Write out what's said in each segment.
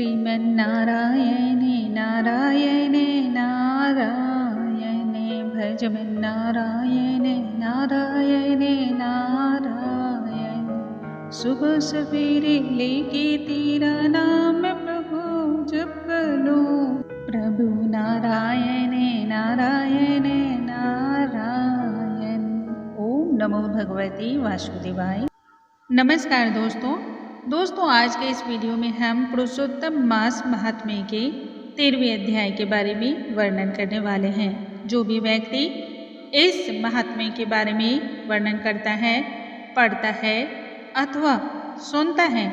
श्रीमन्नारायणे नारायणे नारायणे भजमन्नारायणे नारायणे नारायण। सुबह सवेरे लेके तेरा नाम प्रभु जप लो, प्रभु नारायणे नारायणे नारायण। ओम नमो भगवते वासुदेवाय। नमस्कार दोस्तों, आज के इस वीडियो में हम पुरुषोत्तम मास महात्म्य के 13वें अध्याय के बारे में वर्णन करने वाले हैं। जो भी व्यक्ति इस महात्म्य के बारे में वर्णन करता है, पढ़ता है अथवा सुनता है,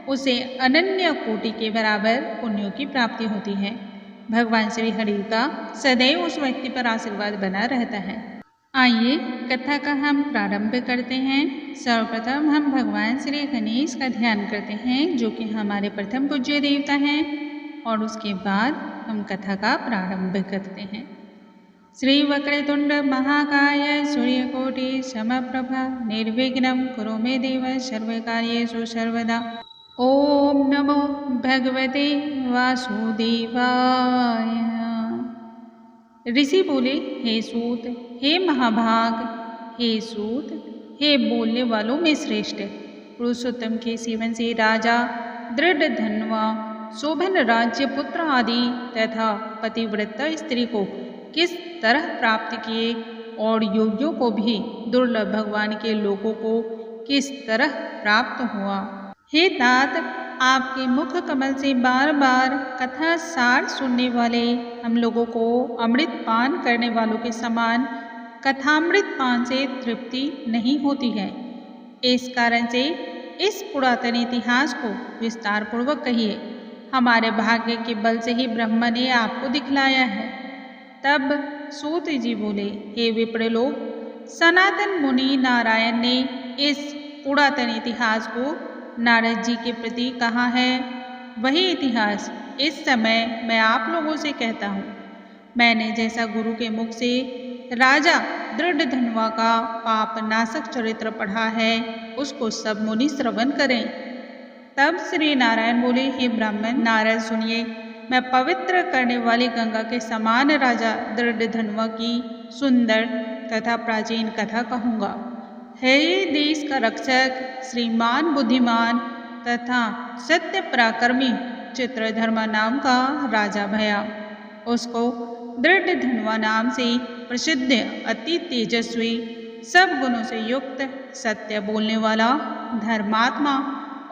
उसे अनन्य कोटि के बराबर पुण्यों की प्राप्ति होती है। भगवान श्री हरि का सदैव उस व्यक्ति पर आशीर्वाद बना रहता है। आइए कथा का हम प्रारंभ करते हैं। सर्वप्रथम हम भगवान श्री गणेश का ध्यान करते हैं, जो कि हमारे प्रथम पूज्य देवता हैं, और उसके बाद हम कथा का प्रारंभ करते हैं। श्री वक्रतुंड महाकाय सूर्यकोटि समप्रभा निर्विघ्नं कुरु मे देव सर्वकार्येषु सर्वदा। ओम नमो भगवते वासुदेवाय। ऋषि बोले, हे सूत, हे महाभाग, हे सूत, हे बोलने वालों में श्रेष्ठ, पुरुषोत्तम के सेवन से राजा, दृढ़ धनवा, शोभन राज्य पुत्र आदि तथा पतिव्रता स्त्री को किस तरह प्राप्त किए और योगियों को भी दुर्लभ भगवान के लोगों को किस तरह प्राप्त हुआ। हे तात, आपके मुख कमल से बार बार कथा सार सुनने वाले हम लोगों को अमृत पान करने वालों के समान कथामृत पान से तृप्ति नहीं होती है। इस कारण से इस पुरातन इतिहास को विस्तार पूर्वक कहिए। हमारे भाग्य के बल से ही ब्रह्मा ने आपको दिखलाया है। तब सूत जी बोले, हे विप्र लोग, सनातन मुनि नारायण ने इस पुरातन इतिहास को नारद जी के प्रति कहा है। वही इतिहास इस समय मैं आप लोगों से कहता हूँ। मैंने जैसा गुरु के मुख से राजा दृढ़ धनवा का पाप नाशक चरित्र पढ़ा है, उसको सब मुनि श्रवण करें। तब श्री नारायण बोले, हे ब्राह्मण नारद सुनिए, मैं पवित्र करने वाली गंगा के समान राजा दृढ़ धनवा की सुंदर तथा प्राचीन कथा कहूँगा। है देश का रक्षक, श्रीमान बुद्धिमान तथा सत्य पराक्रमी चित्रधर्मा नाम का राजा भया। उसको दृढ़ धनवा नाम से प्रसिद्ध, अति तेजस्वी, सब गुणों से युक्त, सत्य बोलने वाला, धर्मात्मा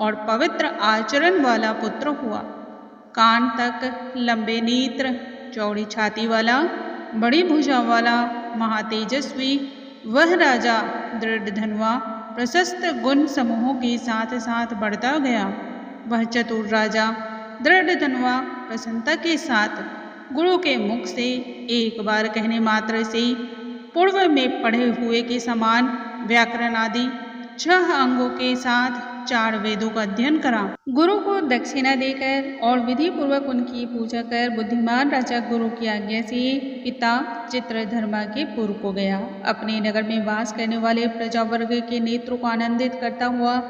और पवित्र आचरण वाला पुत्र हुआ। कान तक लंबे नेत्र, चौड़ी छाती वाला, बड़ी भुजा वाला, महातेजस्वी वह राजा दृढ़ धनवा प्रशस्त गुण समूहों के साथ साथ बढ़ता गया। वह चतुर राजा दृढ़ धनवा प्रसन्नता के साथ गुरु के मुख से एक बार कहने मात्र से पूर्व में पढ़े हुए के समान व्याकरण आदि 6 अंगों के साथ 4 वेदों का अध्ययन करा। गुरु को दक्षिणा देकर और विधि पूर्वक उनकी पूजा कर बुद्धिमान राजा गुरु की आज्ञा से पिता चित्रधर्मा के पुर को गया। अपने नगर में वास करने वाले प्रजा वर्ग के नेत्रों को आनंदित करता हुआ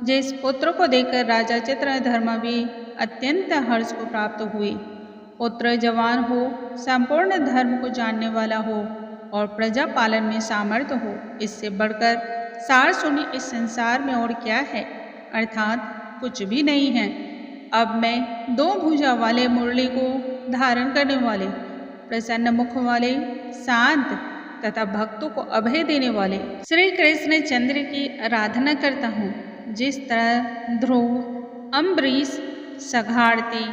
जिस पुत्र को देखकर राजा चित्रधर्मा भी अत्यंत हर्ष को प्राप्त हुए। पुत्र जवान हो, संपूर्ण धर्म को जानने वाला हो और प्रजा पालन में सामर्थ्य हो, इससे बढ़कर सार सुनी इस संसार में और क्या है, अर्थात कुछ भी नहीं है। अब मैं 2 भुजा वाले मुरली को धारण करने वाले, प्रसन्न मुख वाले, शांत तथा भक्तों को अभय देने वाले श्री कृष्ण चंद्र की आराधना करता हूँ। जिस तरह ध्रुव, अम्बरीश, सघाड़ती,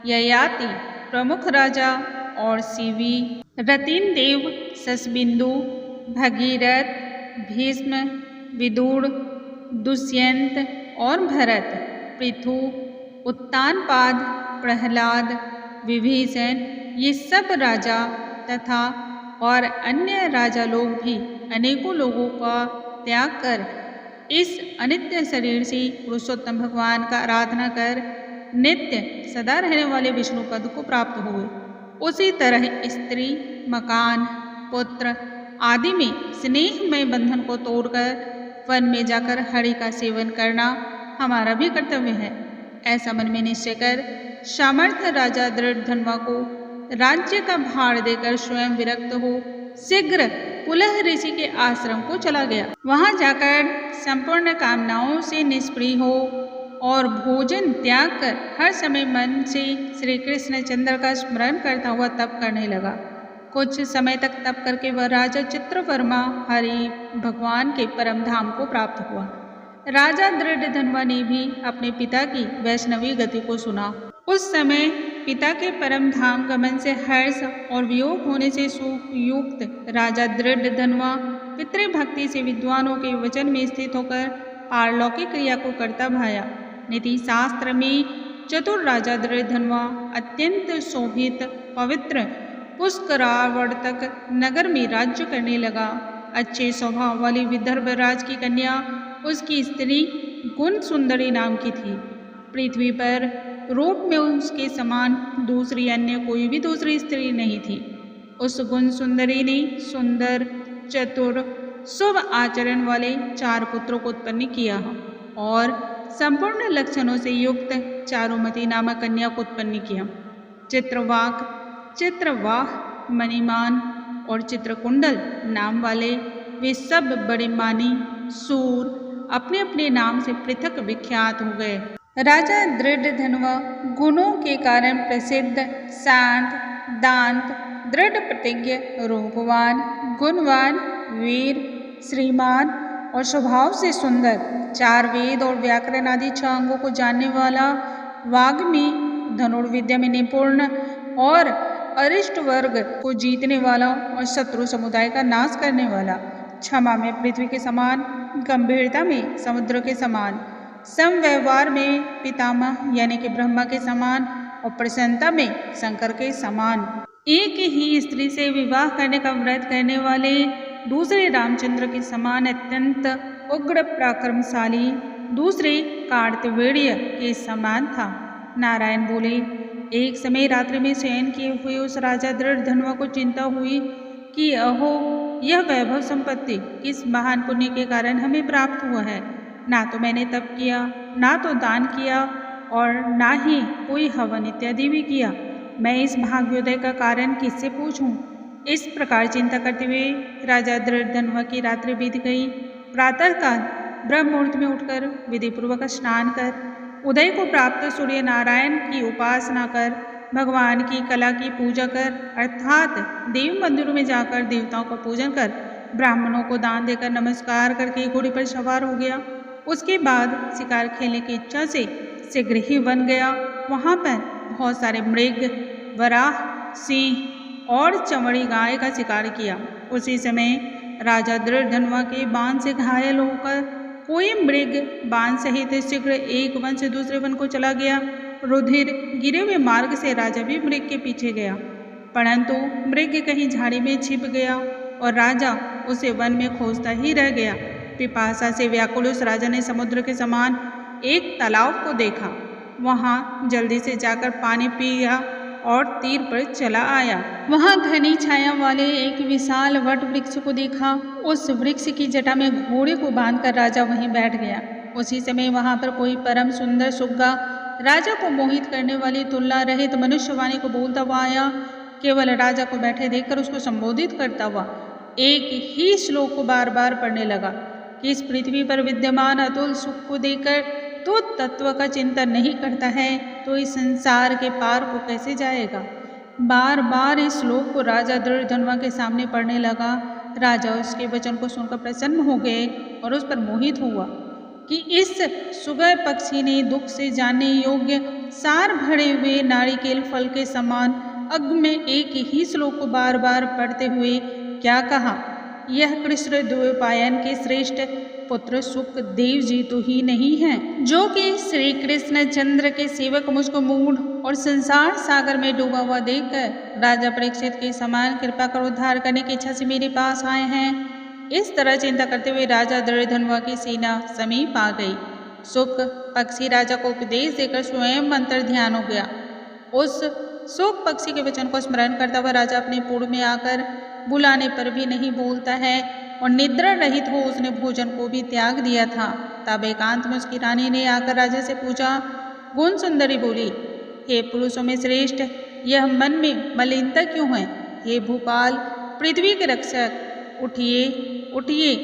ययाति प्रमुख राजा और शिवी, रतिन देव, ससबिंदु, भगीरथ, भीष्म, विदुर, दुष्यंत और भरत, पृथु, उत्तानपाद, प्रहलाद, विभीषण, ये सब राजा तथा और अन्य राजा लोग भी अनेकों लोगों का त्याग कर इस अनित्य शरीर से पुरुषोत्तम भगवान का आराधना कर नित्य सदा रहने वाले विष्णु पद को प्राप्त हुए। उसी तरह स्त्री, मकान, पुत्र आदि में स्नेहमय बंधन को तोड़कर वन में जाकर हरि का सेवन करना हमारा भी कर्तव्य है। ऐसा मन में निश्चय कर सामर्थ्य राजा दृढ़धनवा को राज्य का भार देकर स्वयं विरक्त हो शीघ्र पुलह ऋषि के आश्रम को चला गया। वहां जाकर संपूर्ण कामनाओं से निष्प्रिय हो और भोजन त्याग कर हर समय मन से श्री कृष्ण चंद्र का स्मरण करता हुआ तप करने लगा। कुछ समय तक तप करके वह राजा चित्रवर्मा हरि भगवान के परम धाम को प्राप्त हुआ। राजा दृढ़धनवा ने भी अपने पिता की वैष्णवी गति को सुना। उस समय पिता के परम धाम गमन से हर्ष और वियोग होने से सुख युक्त राजा दृढ़धनवा पितृभक्ति से विद्वानों के वचन में स्थित होकर पारलौकिक क्रिया को करता भाया। नीति शास्त्र में चतुर राजा दृढ़धनवा अत्यंत शोभित पवित्र पुष्करावर्तक नगर में राज्य करने लगा। अच्छे स्वभाव वाली विदर्भ राज की कन्या उसकी स्त्री गुण सुंदरी नाम की थी। पृथ्वी पर रूप में उसके समान दूसरी अन्य कोई भी दूसरी स्त्री नहीं थी। उस गुण सुंदरी ने सुंदर चतुर शुभ आचरण वाले 4 पुत्रों को उत्पन्न किया और संपूर्ण लक्षणों से युक्त चारुमती नामक कन्या को उत्पन्न किया। चित्रवाक, चित्रवाह, मणिमान और चित्रकुंडल नाम वाले वे सब बड़े मानी सूर अपने अपने नाम से पृथक विख्यात हो गए। राजा दृढ़धनवा गुणों के कारण प्रसिद्ध, शांत, दांत, दृढ़ प्रतिज्ञ, रूपवान, गुणवान, वीर, श्रीमान और स्वभाव से सुंदर, 4 वेद और व्याकरण आदि 6 अंगों को जानने वाला, वाग्मी, धनुर्विद्या में निपुण और अरिष्ट वर्ग को जीतने वाला और शत्रु समुदाय का नाश करने वाला, क्षमा में पृथ्वी के समान, गंभीरता में समुद्र के समान, समव्यवहार में पितामह यानी कि ब्रह्मा के समान और प्रसन्नता में शंकर के समान, एक ही स्त्री से विवाह करने का व्रत करने वाले दूसरे रामचंद्र के समान अत्यंत उग्र पराक्रमशाली, दूसरे कार्तवीर्य के समान था। नारायण बोले, एक समय रात्रि में शयन किए हुए उस राजा दृढ़धनवा को चिंता हुई कि अहो, यह वैभव संपत्ति किस महान पुण्य के कारण हमें प्राप्त हुआ है। ना तो मैंने तप किया, ना तो दान किया और ना ही कोई हवन इत्यादि भी किया। मैं इस भाग्योदय का कारण किससे पूछूं? इस प्रकार चिंता करते हुए राजा दृढ़धनवा की रात्रि बीत गई। प्रातःकाल ब्रह्म मुहूर्त में उठकर विधिपूर्वक स्नान कर, उदय को प्राप्त सूर्य नारायण की उपासना कर, भगवान की कला की पूजा कर, अर्थात देव मंदिरों में जाकर देवताओं का पूजन कर, ब्राह्मणों को दान देकर नमस्कार करके घोड़े पर सवार हो गया। उसके बाद शिकार खेलने की इच्छा से शीघ्र ही वन गया। वहाँ पर बहुत सारे मृग, वराह, सिंह और चमड़ी गाय का शिकार किया। उसी समय राजा दृढ़धनवा के बाण से घायल होकर कोई मृग बाण सहित शीघ्र एक वन से दूसरे वन को चला गया। रुधिर गिरे हुए मार्ग से राजा भी मृग के पीछे गया, परंतु मृग कहीं झाड़ी में छिप गया और राजा उसे वन में खोजता ही रह गया। पिपासा से व्याकुल उस राजा ने समुद्र के समान एक तालाब को देखा। वहाँ जल्दी से जाकर पानी पिया और तीर पर चला आया। वहाँ घनी छाया वाले एक विशाल वट वृक्ष को देखा। उस वृक्ष की जटा में घोड़े को बांधकर राजा वहीं बैठ गया। उसी समय वहाँ पर कोई परम सुंदर सुग्गा राजा को मोहित करने वाली तुलना रहित मनुष्यवाणी को बोलता हुआ आया। केवल राजा को बैठे देखकर उसको संबोधित करता हुआ एक ही श्लोक को बार बार पढ़ने लगा कि इस पृथ्वी पर विद्यमान अतुल सुख को देखकर तो तत्व का चिंतन नहीं करता है तो इस संसार के पार को कैसे जाएगा। बार बार इस श्लोक को राजा दृढ़धनवा के सामने पढ़ने लगा। राजा उसके वचन को सुनकर प्रसन्न हो गए और उस पर मोहित हुआ कि इस सुगय पक्षी ने दुख से जानने योग्य सार भरे हुए नारिकेल फल के समान अग्नि में एक ही श्लोक को बार बार पढ़ते हुए क्या कहा। यह कृष्ण द्वैपायन के श्रेष्ठ पुत्र सुखदेव जी तो ही नहीं हैं, जो कि श्री कृष्ण चंद्र के सेवक मुझको मूढ़ और संसार सागर में डूबा हुआ देखकर राजा परीक्षित के समान कृपा कर उद्धार करने की इच्छा से मेरे पास आए हैं। इस तरह चिंता करते हुए राजा दृढ़धनवा की सेना समीप आ गई। सुख पक्षी राजा को उपदेश देकर स्वयं मंत्र ध्यान हो गया। उस सुख पक्षी के वचन को स्मरण करता हुआ राजा अपने पूर्व में आकर बुलाने पर भी नहीं बोलता है और निद्रा रहित हो उसने भोजन को भी त्याग दिया था। तब एकांत में उसकी रानी ने आकर राजा से पूछा, गुण सुंदरी बोली, हे पुरुषों में श्रेष्ठ, यह मन में मलिनता क्यों है? हे भूपाल, पृथ्वी के रक्षक, उठिए उठिए,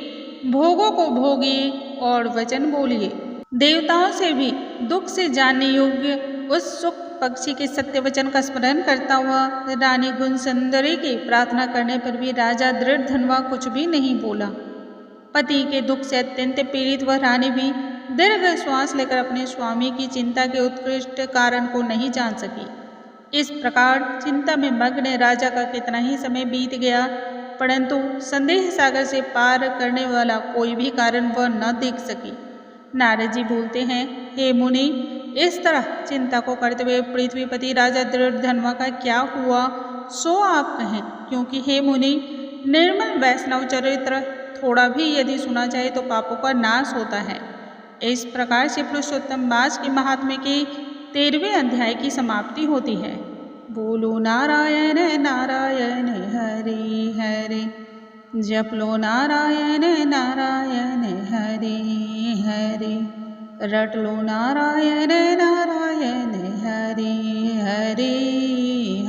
भोगों को भोगिए और वचन बोलिए। देवताओं से भी दुख से जानने योग्य उस सुख पक्षी के सत्य वचन का स्मरण करता हुआ रानी गुण सुंदरी की प्रार्थना करने पर भी राजा दृढ़धनवा कुछ भी नहीं बोला। पति के दुख से अत्यंत पीड़ित वह रानी भी दीर्घ श्वास लेकर अपने स्वामी की चिंता के उत्कृष्ट कारण को नहीं जान सकी। इस प्रकार चिंता में मग्न राजा का कितना ही समय बीत गया, परंतु संदेह सागर से पार करने वाला कोई भी कारण वह न देख सकी। नारद जी बोलते हैं, हे मुनि, इस तरह चिंता को करते हुए पृथ्वीपति राजा दृढ़धनवा का क्या हुआ सो आप कहें, क्योंकि हे मुनि, निर्मल वैष्णव चरित्र थोड़ा भी यदि सुना जाए तो पापों का नाश होता है। इस प्रकार से पुरुषोत्तम मास के महात्म्य के 13वें अध्याय की समाप्ति होती है। बोलो नारायण नारायण हरे हरे, जप लो नारायण नारायण हरे हरे, रट लो नारायण नारायण हरे हरे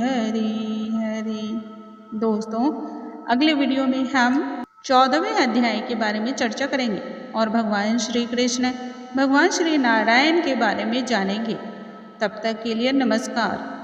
हरे हरे। दोस्तों, अगले वीडियो में हम 14वें अध्याय के बारे में चर्चा करेंगे और भगवान श्री कृष्ण, भगवान श्री नारायण के बारे में जानेंगे। तब तक के लिए नमस्कार।